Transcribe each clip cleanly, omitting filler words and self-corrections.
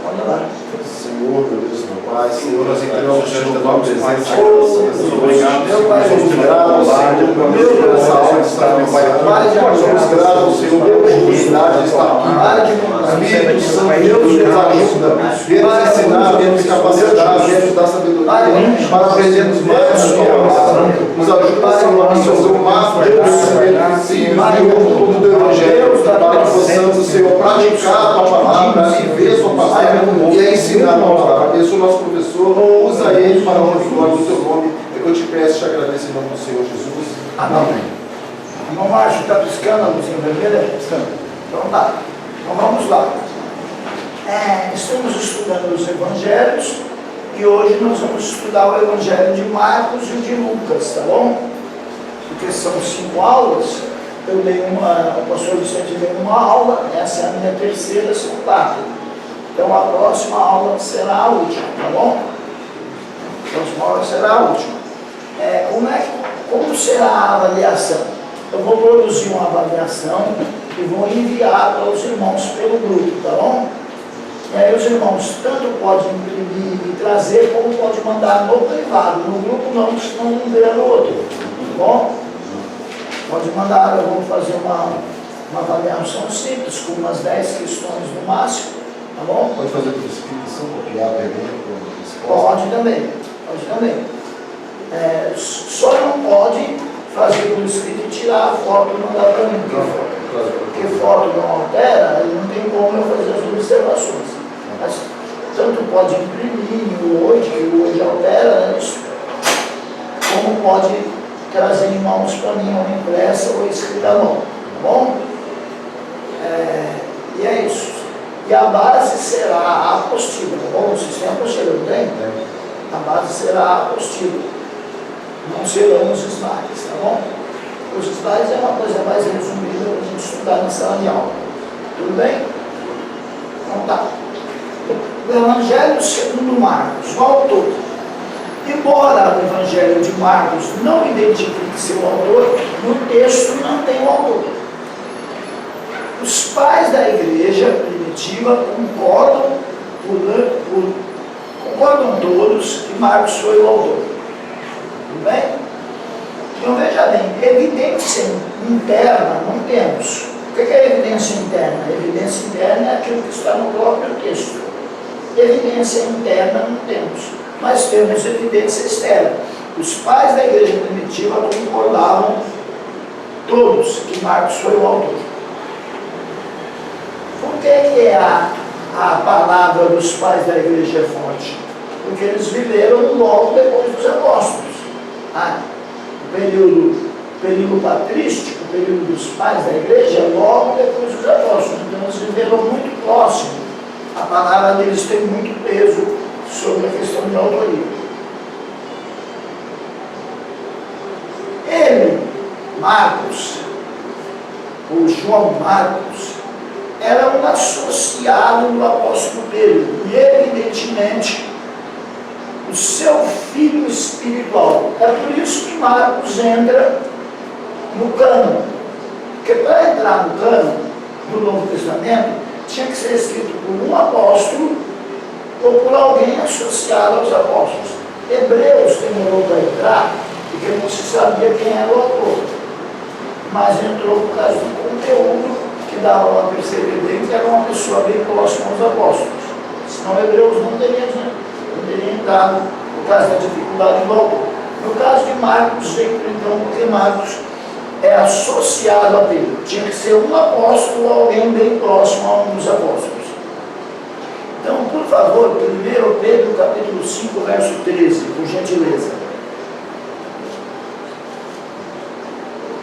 Olha lá. Senhor, meu Deus, meu Pai, Senhor, nós entregamos diante da tua presença. Obrigado, meu Pai, somos gratos, Senhor, meu Deus, por essa aula que está no Pai. Somos gratos, Senhor, pela oportunidade de estar aqui. Espírito Santo, Deus nos ajuda, Deus nos ensinar, Deus nos capacitar, Deus nos dar sabedoria para aprendermos mais sobre a palavra. Nos ajuda, Senhor, a fazer o máximo de conhecimento, Senhor, do Evangelho, para que possamos, Senhor, praticar a tua palavra, viver a sua palavra e ensinar a tua palavra. Abençoa o nosso professor, usa ele para a honra e glória do teu nome. É que eu te peço e te agradeço em nome do Senhor Jesus. Amém. Irmão Márcio, está piscando a luzinha vermelha? Piscando. Então tá. Então vamos lá. Estamos estudando os evangelhos e hoje nós vamos estudar o evangelho de Marcos e o de Lucas, tá bom? Porque são 5 aulas. Eu dei o pastor Vicente deu uma aula, essa é a minha terceira, são 4. Então a próxima aula será a última, tá bom? A próxima aula será a última. Como será a avaliação? Eu vou produzir uma avaliação e vou enviar para os irmãos pelo grupo, tá bom? E aí os irmãos tanto podem imprimir e trazer, como pode mandar no privado. No grupo não, senão um vira no outro, tá bom? Pode mandar, eu vou fazer uma avaliação simples, com umas 10 questões no máximo, tá bom? Pode fazer por escrito, só copiar, pergunta, pode também. Só não pode fazer por escrito e tirar a foto e mandar para mim, porque foto não altera, e não tem como eu fazer as observações. Mas tanto pode imprimir no Word, que o Word altera isso, como pode trazer em mãos para mim, ou impressa ou escrita à mão, tá bom? E é isso. E a base será a apostila, tá bom? Vocês têm a apostila, não tem? A base será a apostila. Não serão os slides, tá bom? Os slides é uma coisa mais resumida para a gente estudar na sala de aula. Tudo bem? Então tá. O Evangelho segundo Marcos, o autor. Embora o Evangelho de Marcos não identifique seu autor, no texto não tem o autor. Os pais da igreja primitiva concordam todos que Marcos foi o autor. Tudo bem? Então veja bem, evidência interna não temos. O que é evidência interna? Evidência interna é aquilo que está no próprio texto. Evidência interna não temos, mas temos evidência externa. Os pais da igreja primitiva concordavam todos que Marcos foi o autor. Por que a palavra dos pais da igreja é forte? Porque eles viveram logo depois dos apóstolos. O período patrístico, o período dos pais da igreja, logo depois dos apóstolos. Então eles viveram muito próximo. A palavra deles tem muito peso sobre a questão de autoria. Ele, Marcos, ou João Marcos, era um associado do apóstolo Pedro, e evidentemente o seu filho espiritual. É por isso que Marcos entra no cânon, porque para entrar no cânon do Novo Testamento tinha que ser escrito por um apóstolo ou por alguém associado aos apóstolos. Hebreus demorou para entrar porque não se sabia quem era o autor, mas entrou por causa do conteúdo que dava a perceber bem que era uma pessoa bem próxima aos apóstolos. Senão Hebreus não teria entrado por causa da dificuldade do autor. No caso de Marcos, veio então porque Marcos é associado a Pedro. Tinha que ser um apóstolo ou alguém bem próximo a um dos apóstolos. Então, por favor, 1 Pedro capítulo 5, verso 13, por gentileza.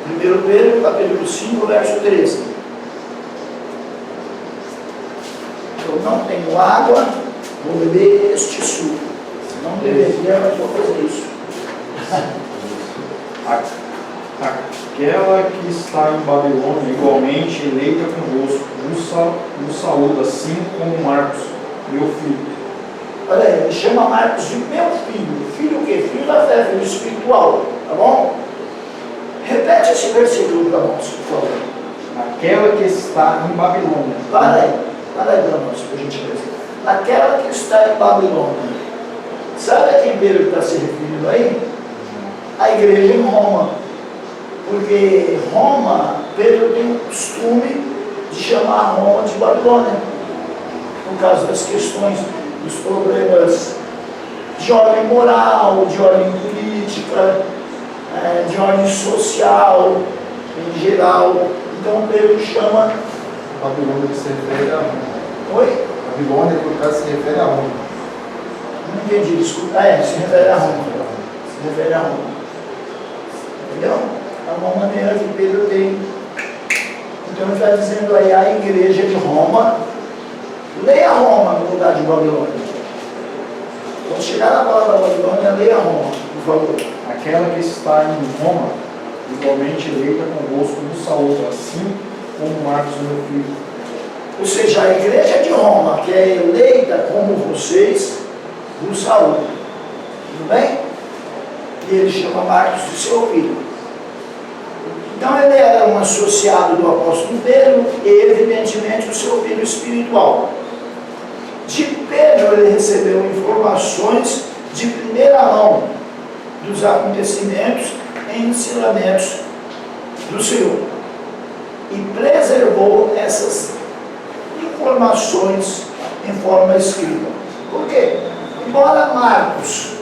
1 Pedro capítulo 5, verso 13. Eu não tenho água, vou beber este suco. Não deveria, mas vou fazer isso. Aquela que está em Babilônia, igualmente eleita convosco, nos saúda, assim como Marcos, meu filho. Olha aí, ele chama Marcos de meu filho. Filho o quê? Filho da fé, filho espiritual. Tá bom? Repete esse versículo para nós, por favor. Aquela que está em Babilônia. Para aí para nós, por gentileza. aquela que está em Babilônia. Sabe a quem Pedro está se referindo aí? A igreja em Roma. Porque Roma, Pedro tem o costume de chamar Roma de Babilônia, por causa das questões, dos problemas de ordem moral, de ordem política, de ordem social, em geral. Então Pedro chama... Babilônia que se refere a Roma. Oi? Babilônia, por caso, se refere a Roma. Não entendi, desculpa. Se refere a Roma. Se refere a Roma. Entendeu? É uma maneira que Pedro tem. Então ele está dizendo aí a igreja de Roma. Leia Roma no lugar de Babilônia. Quando chegar na palavra Babilônia, leia Roma, por favor. Aquela que está em Roma, igualmente eleita convosco no saúde, assim como Marcos, meu filho. Ou seja, a igreja de Roma, que é eleita como vocês, vos saúda. Tudo bem? E ele chama Marcos de seu filho. Então ele era um associado do apóstolo Pedro e evidentemente o seu filho espiritual. De Pedro ele recebeu informações de primeira mão dos acontecimentos e ensinamentos do Senhor. E preservou essas informações em forma escrita. Por quê? Embora Marcos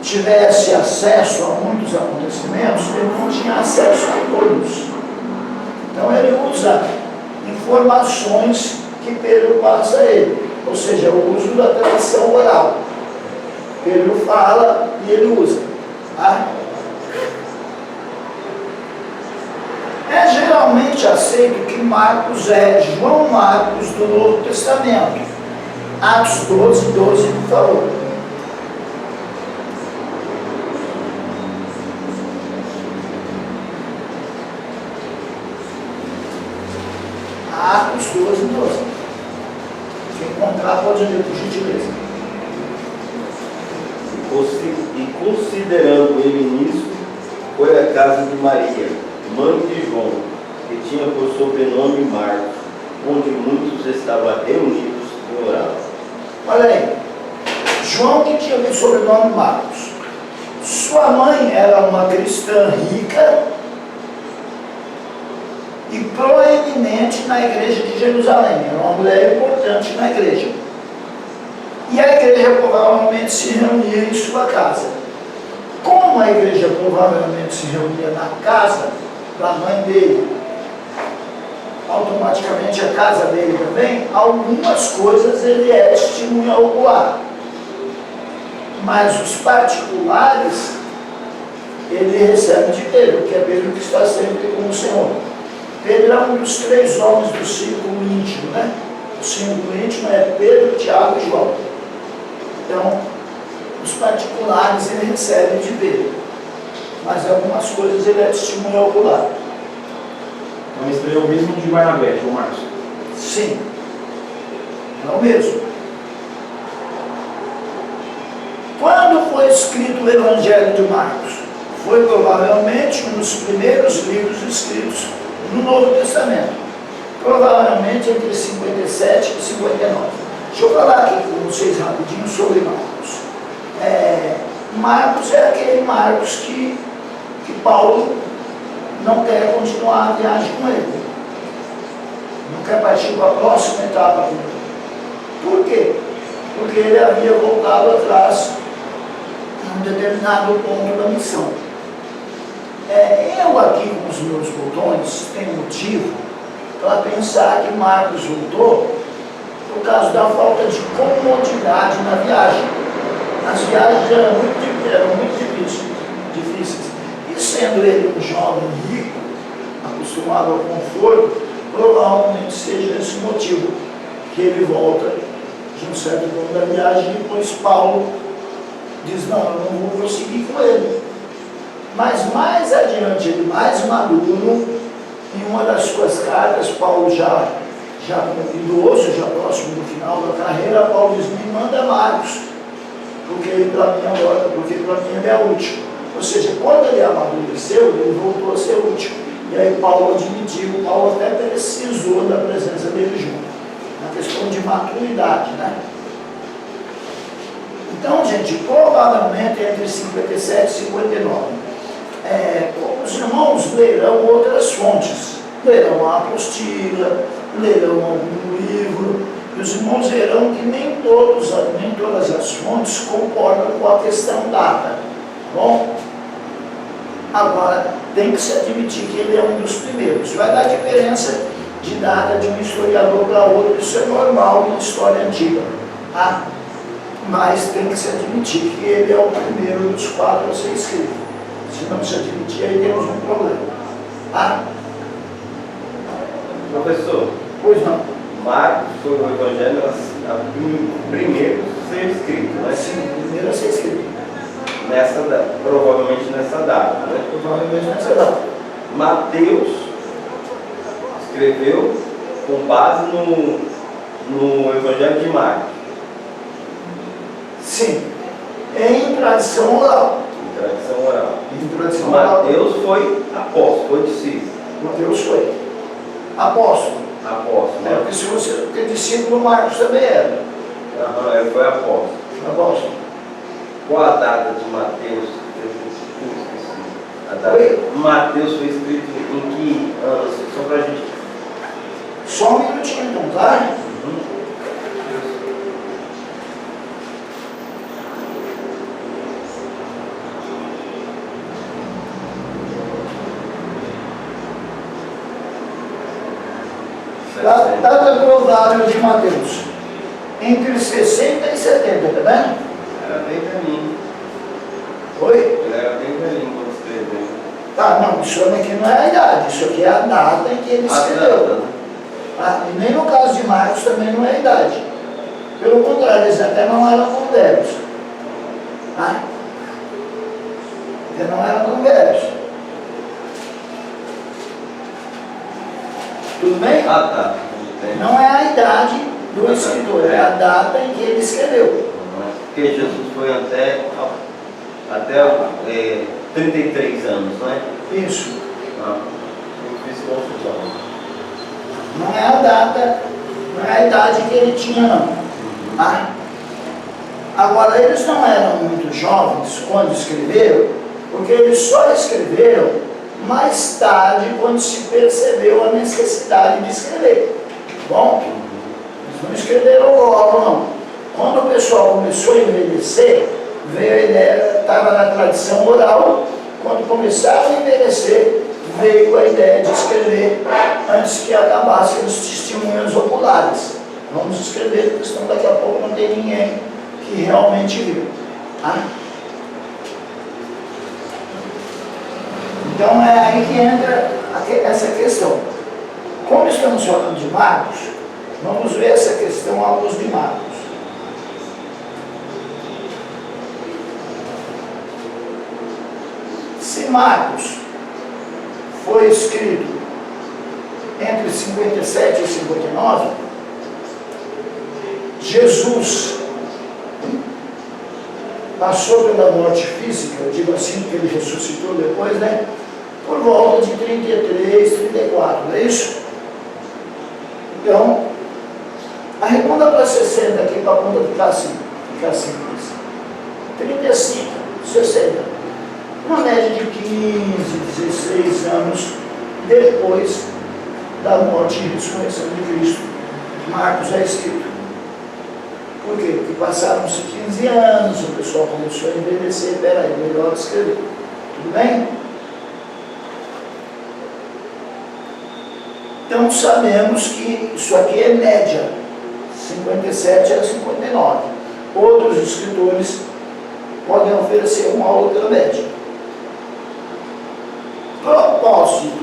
tivesse acesso a muitos acontecimentos, ele não tinha acesso a todos. Então ele usa informações que Pedro passa a ele, ou seja, o uso da tradição oral. Pedro fala e ele usa. Tá? É geralmente aceito que Marcos é João Marcos do Novo Testamento. Atos 12, por favor. Atos 12. Se encontrar, pode ler, por gentileza. E considerando ele nisso, foi à casa de Maria, mãe de João, que tinha por sobrenome Marcos, onde muitos estavam reunidos e oravam. Olha aí, João que tinha por sobrenome Marcos. Sua mãe era uma cristã rica e proeminente na igreja de Jerusalém. Era uma mulher importante na igreja. E a igreja provavelmente se reunia em sua casa. Como a igreja provavelmente se reunia na casa da mãe dele, automaticamente a casa dele também, algumas coisas ele é testemunha ocular. Mas os particulares, ele recebe de Pedro, que é Pedro que está sempre com o Senhor. Pedro é um dos 3 homens do círculo íntimo, né? O círculo íntimo é Pedro, Tiago e João. Então, os particulares ele recebe de Pedro. Mas algumas coisas ele é testemunha ocular. Então esse é o mesmo de Barnabé, João Marcos. Sim, é o mesmo. Quando foi escrito o Evangelho de Marcos? Foi provavelmente um dos primeiros livros escritos no Novo Testamento. Provavelmente entre 57 e 59. Deixa eu falar aqui com vocês rapidinho sobre Marcos. Marcos é aquele Marcos que Paulo não quer continuar a viagem com ele. Não quer partir para a próxima etapa com ele. Por quê? Porque ele havia voltado atrás em um determinado ponto da missão. Eu aqui com os meus botões tenho motivo para pensar que Marcos voltou por causa da falta de comodidade na viagem. As viagens eram muito difíceis. E sendo ele um jovem rico, acostumado ao conforto, provavelmente seja esse motivo que ele volta de um certo ponto da viagem e depois Paulo diz, não, eu não vou prosseguir com ele. Mas mais adiante, ele mais maduro, em uma das suas cartas, Paulo já idoso, já próximo do final da carreira, Paulo diz, me manda Marcos, porque para mim ele é útil. Ou seja, quando ele amadureceu, ele voltou a ser útil. E aí Paulo admitiu, Paulo até precisou da presença dele junto. Uma questão de maturidade, né? Então, gente, provavelmente entre 57 e 59. Os irmãos lerão outras fontes. Lerão a apostila, lerão algum livro, e os irmãos verão que nem todas as fontes concordam com a questão data. Bom? Agora, tem que se admitir que ele é um dos primeiros. Vai dar diferença de data de um historiador para outro, isso é normal em história antiga. Tá? Mas tem que se admitir que ele é o primeiro dos 4 a ser escrito. Se não se admitir, aí temos um problema. Tá? Professor, Pois não. Marcos foi o evangelho primeiro a ser escrito, né? Sim, o primeiro a ser escrito. Provavelmente nessa data, né? Provavelmente nessa data. Mateus escreveu com base no evangelho de Marcos. Sim. Em tradição oral. Tradição oral. Em tradição oral. Mateus foi apóstolo, foi discípulo. Mateus foi apóstolo. Apóstolo, né? Porque se você ter discípulo, Marcos também era. Aham, ele foi apóstolo. Apóstolo. Qual a data de Mateus? Eu esqueci. A data. Oi? Mateus foi escrito em que ano? Só pra gente. Só um minutinho então, tá? Data provável de Mateus. Entre 60 e 70, tá vendo? Era bem velhinho. Oi? Ele era bem velhinho quando escreveu. Tá, não, isso aqui não é a idade, isso aqui é a data em que ele escreveu. Ah, e nem no caso de Marcos também não é a idade. Pelo contrário, eles até não eram tão velhos. Ah, até não eram tão velhos. Tudo bem? Ah, tá. Não é a idade do escritor, é a data em que ele escreveu. Porque Jesus foi até 33 anos, né? Isso. Eu fiz confusão. Não é a data, não é a idade que ele tinha, não. Tá? Agora, eles não eram muito jovens quando escreveram, porque eles só escreveram mais tarde, quando se percebeu a necessidade de escrever. Bom, eles não escreveram logo, não. Quando o pessoal começou a envelhecer, veio a ideia, estava na tradição oral, quando começaram a envelhecer, veio a ideia de escrever antes que acabassem os testemunhos oculares. Vamos escrever, porque senão daqui a pouco não tem ninguém que realmente viu. Tá? Então é aí que entra essa questão. Como estamos falando de Marcos, vamos ver essa questão à luz de Marcos. Se Marcos foi escrito entre 57 e 59, Jesus passou pela morte física, eu digo assim, que ele ressuscitou depois, né? Por volta de 33, 34, não é isso? Então, arredonda para 60 aqui para a conta ficar simples. 35, 60. Uma média de 15, 16 anos depois da morte e ressurreição de Cristo. Marcos é escrito. Por quê? Porque passaram-se 15 anos, o pessoal começou a envelhecer, peraí, melhor escrever. Tudo bem? Então sabemos que isso aqui é média, 57 a 59. Outros escritores podem oferecer uma outra média. Propósito.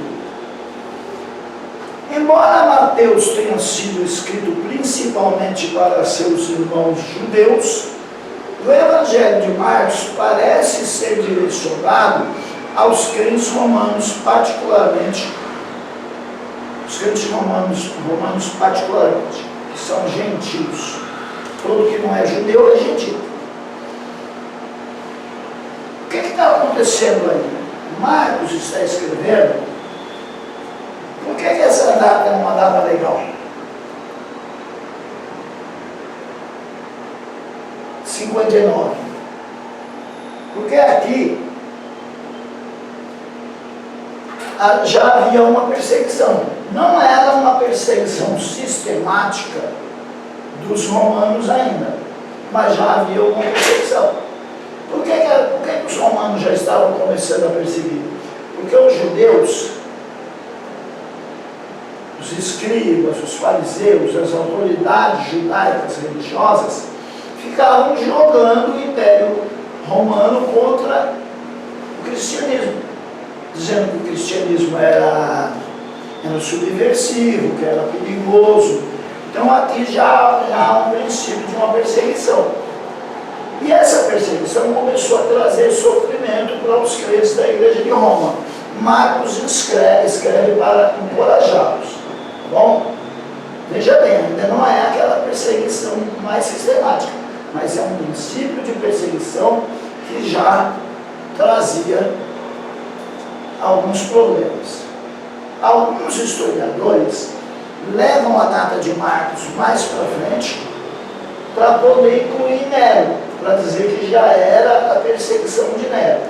Embora Mateus tenha sido escrito principalmente para seus irmãos judeus, o Evangelho de Marcos parece ser direcionado aos crentes romanos, particularmente, que são gentios. Todo que não é judeu é gentil. O que está acontecendo aí? Marcos está escrevendo. Por que essa data é uma data legal? 59. Porque aqui já havia uma perseguição. Não era uma perseguição sistemática dos romanos ainda, mas já havia uma perseguição. Por que os romanos já estavam começando a perseguir? Porque os judeus, os escribas, os fariseus, as autoridades judaicas religiosas, ficavam jogando o Império Romano contra o cristianismo, dizendo que o cristianismo era subversivo, que era perigoso. Então aqui já há um princípio de uma perseguição. E essa perseguição começou a trazer sofrimento para os crentes da igreja de Roma. Marcos escreve para encorajá-los. Tá bom? Veja bem, ainda não é aquela perseguição mais sistemática, mas é um princípio de perseguição que já trazia alguns problemas. Alguns historiadores levam a data de Marcos mais para frente para poder incluir Nero, para dizer que já era a perseguição de Nero.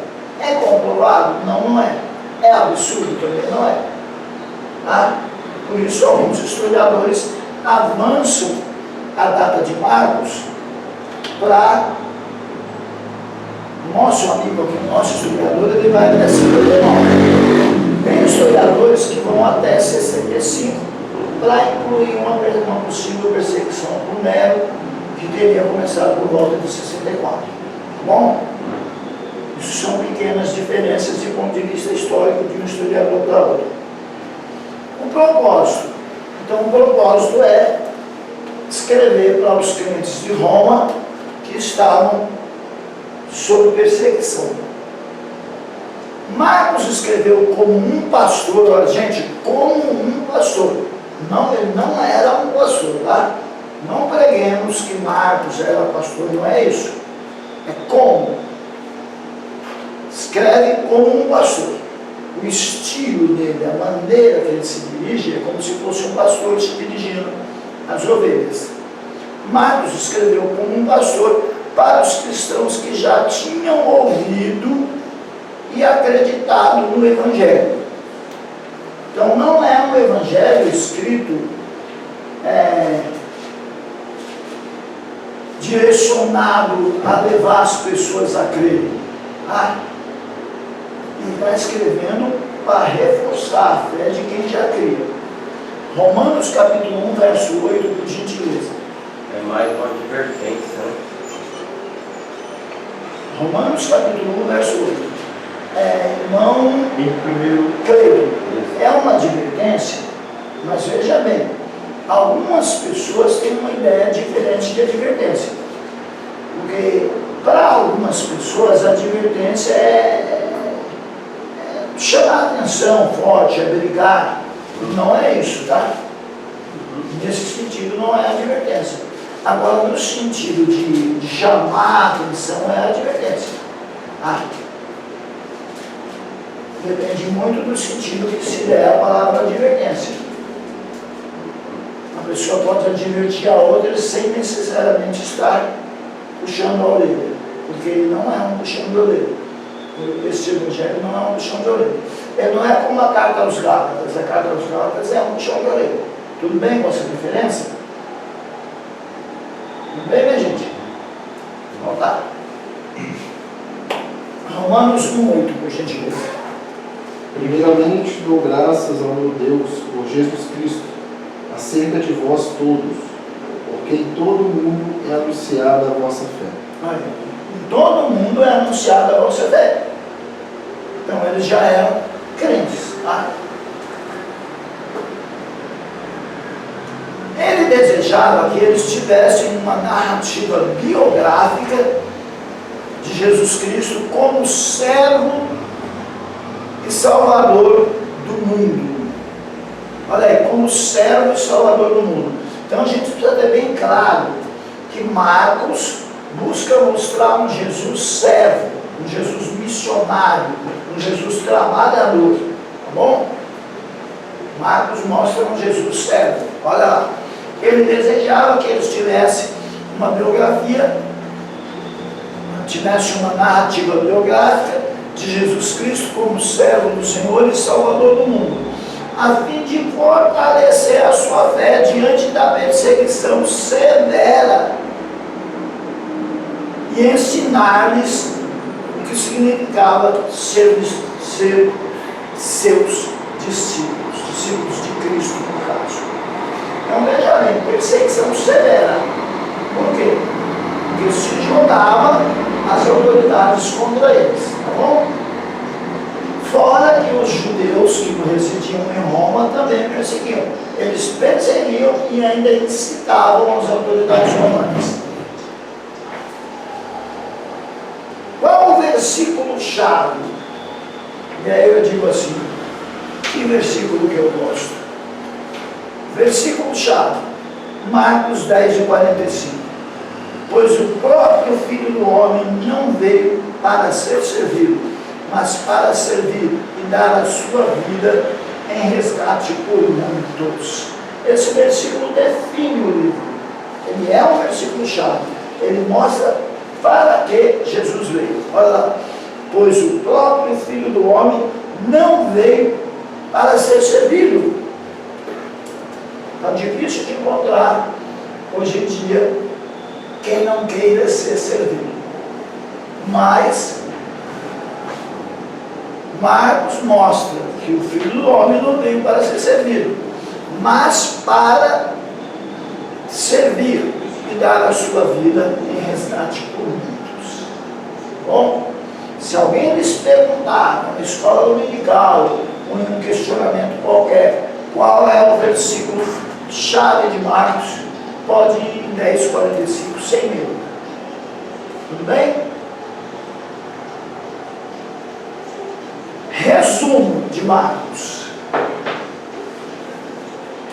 É comprovado? Não, não é. É absurdo? Também não é. Tá? Por isso, alguns historiadores avançam a data de Marcos para nosso amigo aqui, nosso historiador, ele vai até 59. Tem historiadores que vão até 65 para incluir uma possível perseguição por Nero, que teria começado por volta de 64. Tá bom? Isso são pequenas diferenças de ponto de vista histórico de um historiador para outro. O propósito. Então, o propósito é escrever para os crentes de Roma que estavam sob perseguição. Marcos escreveu como um pastor, olha, gente, como um pastor. Não, ele não era um pastor, tá? Não preguemos que Marcos era pastor, não é isso. É como. Escreve como um pastor. O estilo dele, a maneira que ele se dirige, é como se fosse um pastor se dirigindo às ovelhas. Marcos escreveu como um pastor para os cristãos que já tinham ouvido e acreditado no Evangelho. Então não é um Evangelho escrito direcionado a levar as pessoas a crerem. Ele está escrevendo para reforçar a fé de quem já cria. Romanos capítulo 1, verso 8, por gentileza. É mais uma advertência, né? Romanos capítulo 1, verso 8. Irmão Em primeiro, Cleio, é uma advertência, mas veja bem, algumas pessoas têm uma ideia diferente de advertência. Porque para algumas pessoas a advertência é chamar a atenção forte, é brigar. Não é isso, tá? Nesse sentido não é advertência. Agora, no sentido de chamar a atenção, é a advertência. Depende muito do sentido que se der a palavra advertência. A pessoa pode advertir a outra sem necessariamente estar puxando a orelha, porque ele não é um puxão de orelha. Esse evangelho não é um puxão de orelha. Ele não é como a carta aos Gálatas. A carta aos Gálatas é um puxão de orelha. Tudo bem com essa diferença? Tudo bem, minha gente? Vamos lá. Romanos 1:8, por gentileza. Primeiramente dou graças ao meu Deus por Jesus Cristo, acerca de vós todos, porque em todo mundo é anunciada a vossa fé. Em todo mundo é anunciada a vossa fé. Então eles já eram crentes. Ele desejava que eles tivessem uma narrativa biográfica de Jesus Cristo como servo e salvador do mundo. Olha aí, como servo e salvador do mundo. Então a gente precisa ter bem claro que Marcos busca mostrar um Jesus servo, um Jesus missionário, um Jesus trabalhador, tá bom? Marcos mostra um Jesus servo. Olha lá, ele desejava que eles tivessem uma biografia tivesse uma narrativa biográfica de Jesus Cristo como servo do Senhor e Salvador do mundo, a fim de fortalecer a sua fé diante da perseguição severa e ensinar-lhes o que significava ser seus discípulos de Cristo, no caso. Então, veja bem, perseguição severa. Por quê? Porque se jogava as autoridades contra eles, tá bom? Fora que os judeus que residiam em Roma também perseguiam. Eles perseguiam e ainda incitavam as autoridades romanas. Qual o versículo-chave? E aí eu digo assim, que versículo que eu gosto? Versículo-chave, Marcos 10:45. Pois o próprio Filho do Homem não veio para ser servido, mas para servir e dar a sua vida em resgate por muitos. Esse versículo define o livro. Ele é um versículo-chave. Ele mostra para que Jesus veio. Olha lá. Pois o próprio Filho do Homem não veio para ser servido. Está difícil de encontrar hoje em dia quem não queira ser servido. Mas Marcos mostra que o Filho do Homem não veio para ser servido, mas para servir e dar a sua vida em resgate por muitos. Bom, se alguém lhes perguntar na escola dominical, ou em um questionamento qualquer, qual é o versículo chave de Marcos, pode ir em 10:45 sem medo. Tudo bem? Resumo de Marcos.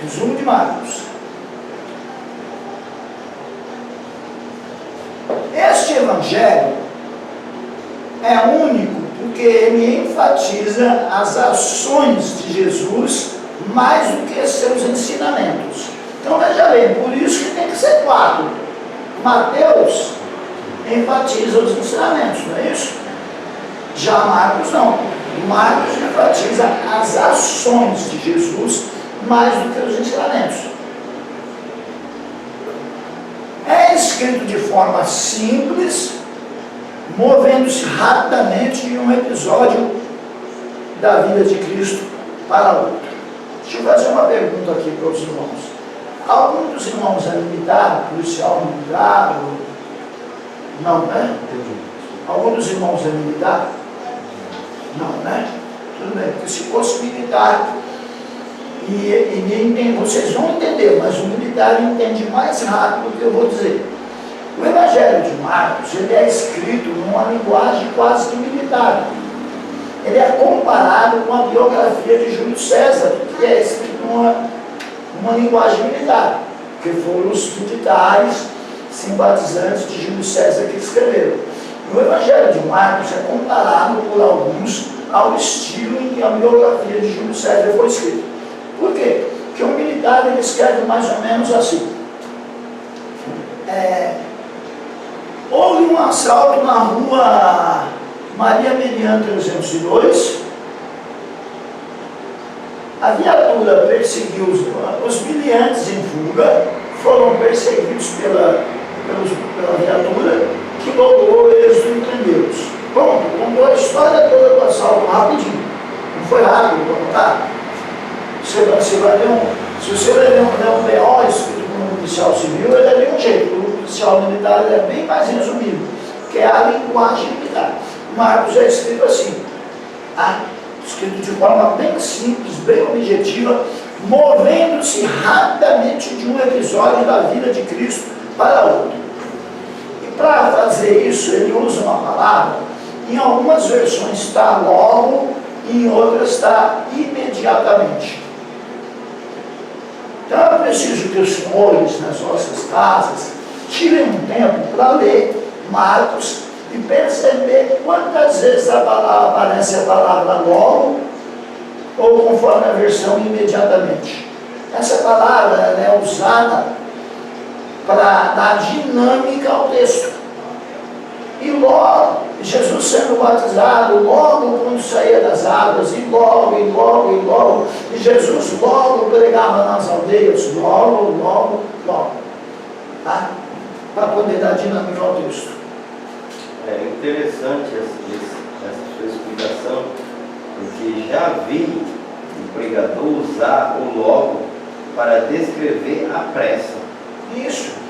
Resumo de Marcos. Este evangelho é único porque ele enfatiza as ações de Jesus mais do que seus ensinamentos. Então veja bem, por isso que tem que ser 4. Mateus enfatiza os ensinamentos, não é isso? Já Marcos não. Marcos enfatiza as ações de Jesus mais do que os ensinamentos. É escrito de forma simples, movendo-se rapidamente de um episódio da vida de Cristo para outro. Deixa eu fazer uma pergunta aqui para os irmãos. Algum dos irmãos é militar, policial militar? Não, né? Algum dos irmãos é militar? Não, né? Tudo bem, porque se fosse militar, vocês vão entender, mas o militar entende mais rápido do que eu vou dizer. O Evangelho de Marcos, ele é escrito numa linguagem quase que militar. Ele é comparado com a biografia de Júlio César, que é escrito numa linguagem militar, que foram os militares simpatizantes de Júlio César que escreveram. O Evangelho de Marcos é comparado por alguns ao estilo em que a biografia de Júlio César foi escrita. Por quê? Porque o militar ele escreve mais ou menos assim. Houve um assalto na rua Maria Merian 302. A viatura perseguiu os miliantes em fuga, foram perseguidos pela viatura, que logrou eles e prendê-los. Pronto, contou a história toda do assalto rapidinho. Não foi rápido para contar? Se você vai ler um BO escrito por um policial civil, ele é de um jeito. O policial militar ele é bem mais resumido, que é a linguagem militar. Marcos é escrito assim, escrito de forma bem simples, bem objetiva, movendo-se rapidamente de um episódio da vida de Cristo para outro. E para fazer isso, ele usa uma palavra, em algumas versões está logo, e em outras está imediatamente. Então é preciso que os senhores nas nossas casas tirem um tempo para ler Marcos e perceber quantas vezes aparece a palavra logo ou conforme a versão imediatamente. Essa palavra ela é usada para dar dinâmica ao texto. E logo, Jesus sendo batizado, logo quando saía das águas, e logo, e Jesus logo pregava nas aldeias, logo, tá? Para poder dar dinâmica ao texto. É interessante essa sua explicação, porque já vi o pregador usar o logo para descrever a pressa. Isso.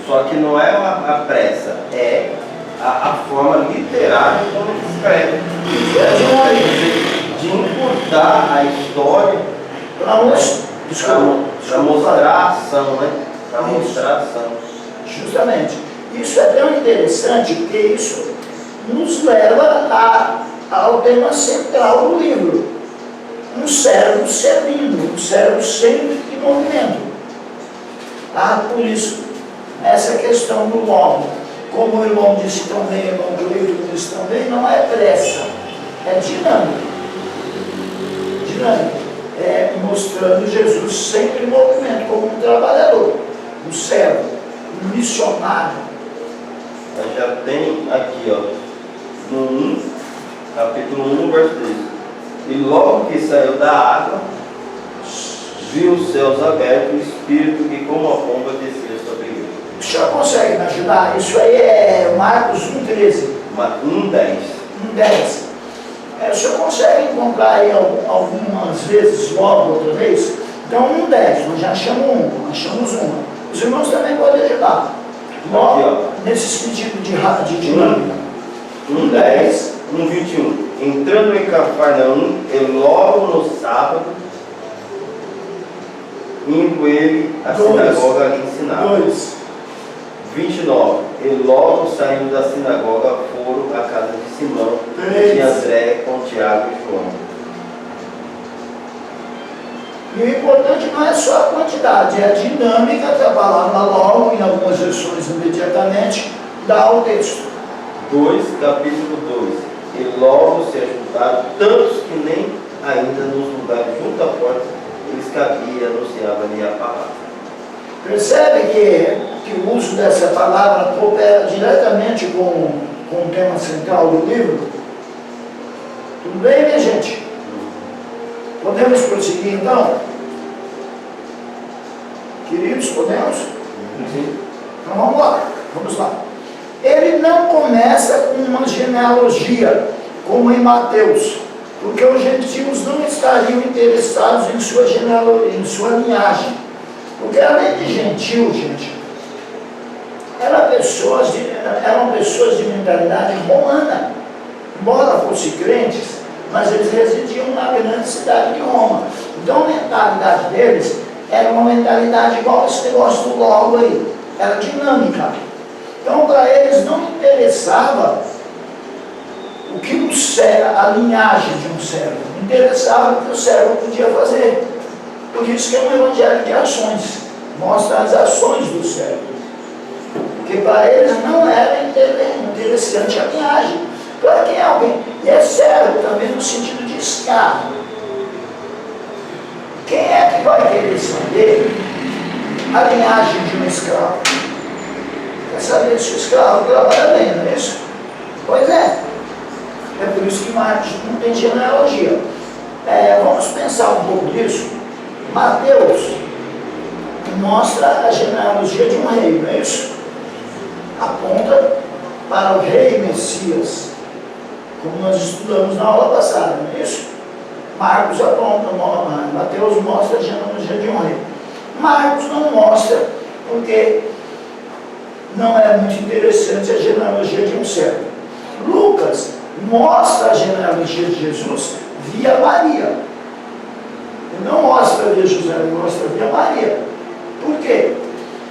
Só que não é a pressa, é a forma literária como ele escreve. De encurtar a história para mostrar a ação, né? Para mostrar a ação. Justamente. Isso é tão interessante porque isso nos leva ao tema central do livro. Um cérebro servindo, um cérebro sempre em movimento. Por isso, essa questão do logo, como o irmão disse também, o irmão Cleito disse também, não é pressa, é dinâmica. Mostrando Jesus sempre em movimento, como um trabalhador, um servo, um missionário. Nós já tem aqui, ó, no capítulo 1, verso 3. E logo que saiu da água, viu os céus abertos, o Espírito que como a pomba descia sobre ele. O senhor consegue me ajudar? Isso aí é Marcos 1,13. 1,10. 1,10. O senhor consegue encontrar aí algumas vezes, logo outra vez? Então 1,10, nós já achamos uma. Os irmãos também podem ajudar. Logo, aqui, nesse sentido de dinâmica. 1,10, 1,21. Entrando em Cafarnaum, e logo no sábado, indo ele à sinagoga a ensinar. 29. E logo saindo da sinagoga foram à casa de Simão, de André, com Tiago e João. E o importante não é só a quantidade, é a dinâmica que a palavra logo, em algumas versões imediatamente, dá ao texto. Capítulo 2. E logo se ajuntaram tantos que nem ainda nos lugares junto à porta eles cabiam e anunciavam ali a palavra. Percebe que o uso dessa palavra coopera diretamente com o tema central do livro? Tudo bem, minha gente? Podemos prosseguir então? Queridos, podemos? Sim. Então vamos lá. Ele não começa com uma genealogia, como em Mateus, porque os gentios não estariam interessados em sua genealogia, em sua linhagem. Porque além de gentil, gente, eram pessoas de mentalidade romana. Embora fossem crentes, mas eles residiam na grande cidade de Roma. Então a mentalidade deles era uma mentalidade igual esse negócio do logo aí, era dinâmica. Então para eles não interessava o que a linhagem de um servo, interessava o que o servo podia fazer. Por isso que é um evangelho de ações, mostra as ações do servo. Porque para eles não era interessante a linhagem. Para quem é alguém, e é servo também no sentido de escravo. Quem é que vai querer saber a linhagem de um escravo? Quer saber se o escravo trabalha bem, não é isso? Pois é. É por isso que Marcos não tem genealogia. Vamos pensar um pouco nisso. Mateus mostra a genealogia de um rei, não é isso? Aponta para o rei Messias, como nós estudamos na aula passada, não é isso? Marcos aponta, Mateus mostra a genealogia de um rei. Marcos não mostra, porque não é muito interessante a genealogia de um servo. Lucas mostra a genealogia de Jesus via Maria. Ele não mostra via José, ele mostra via Maria. Por quê?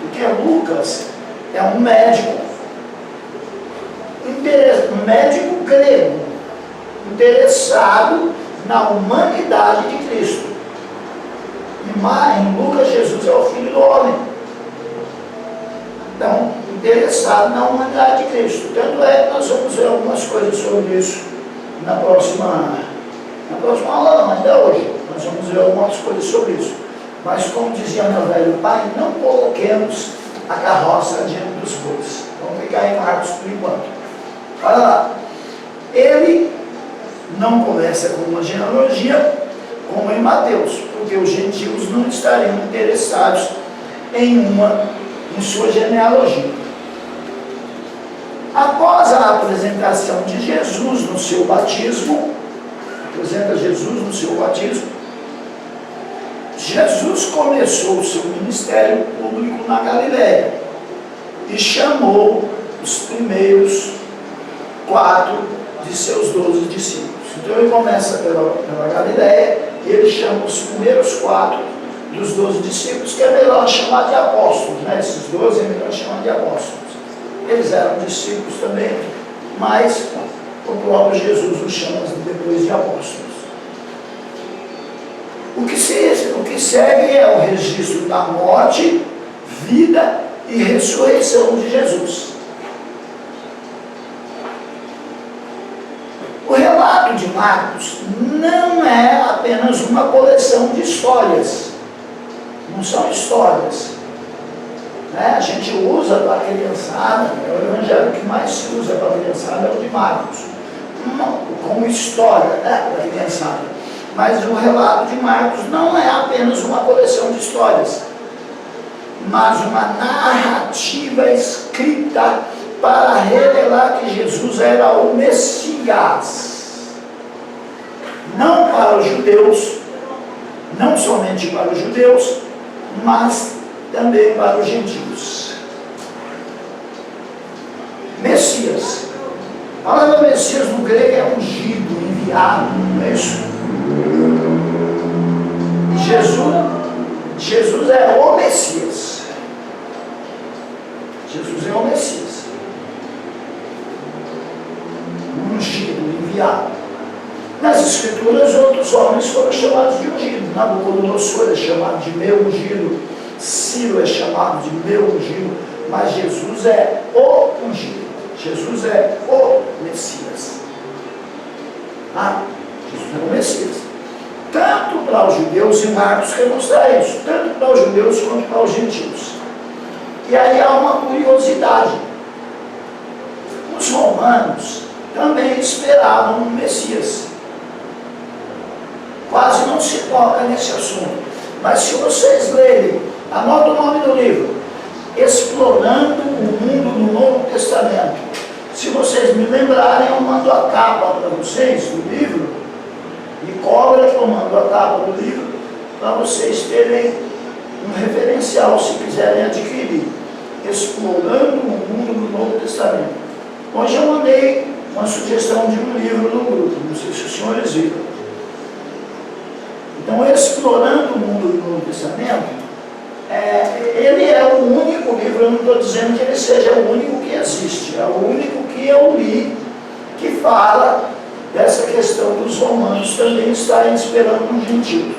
Porque Lucas é um médico grego, interessado na humanidade de Cristo. Em Lucas, Jesus é o Filho do Homem. Então, interessado na humanidade de Cristo. Tanto é que nós vamos ver algumas coisas sobre isso na próxima aula, mas ainda hoje. Nós vamos ver algumas coisas sobre isso. Mas como dizia meu velho pai, não coloquemos a carroça diante dos bois. Vamos ficar em Marcos por enquanto. Olha lá. Ele não começa com uma genealogia, como em Mateus, porque os gentios não estariam interessados em sua genealogia. Após a apresentação de Jesus no seu batismo, Jesus começou o seu ministério público na Galileia e chamou os primeiros 4 de seus 12 discípulos. Então ele começa pela Galileia e ele chama os primeiros 4 dos 12 discípulos, que é melhor chamar de apóstolos, né? Esses 12 é melhor chamar de apóstolos. Eles eram discípulos também, mas o próprio Jesus os chama depois de apóstolos. O que segue é o registro da morte, vida e ressurreição de Jesus. O relato de Marcos não é apenas uma coleção de histórias, não são histórias. A gente usa para a criançada, o evangelho que mais se usa para a criançada é o de Marcos, como história, para a criançada. Mas o relato de Marcos não é apenas uma coleção de histórias, mas uma narrativa escrita para revelar que Jesus era o Messias. Não para os judeus, não somente para os judeus, mas também para os gentios. Messias. A palavra Messias no grego é ungido, enviado, não é isso? Jesus é o Messias. Jesus é o Messias. Ungido, enviado. Nas Escrituras, outros homens foram chamados de ungido. Nabucodonosor é chamado de meu ungido. Ciro é chamado de meu ungido. Mas Jesus é o ungido. Jesus é o Messias. Jesus é o Messias. Tanto para os judeus, e Marcos demonstra isso, tanto para os judeus quanto para os gentios. E aí há uma curiosidade. Os romanos também esperavam um Messias. Quase não se toca nesse assunto. Mas se vocês lerem, anota o nome do livro, Explorando o Mundo no Novo Testamento. Se vocês me lembrarem, eu mando a capa para vocês do livro, e cobra que eu mando a capa do livro, para vocês terem um referencial, se quiserem adquirir. Explorando o Mundo no Novo Testamento. Hoje eu mandei uma sugestão de um livro no grupo, não sei se os senhores viram. Então, Explorando o Mundo do Novo Testamento, ele é o único livro, eu não estou dizendo que ele seja o único que existe, é o único que eu li que fala dessa questão dos romanos também estarem esperando um gentio.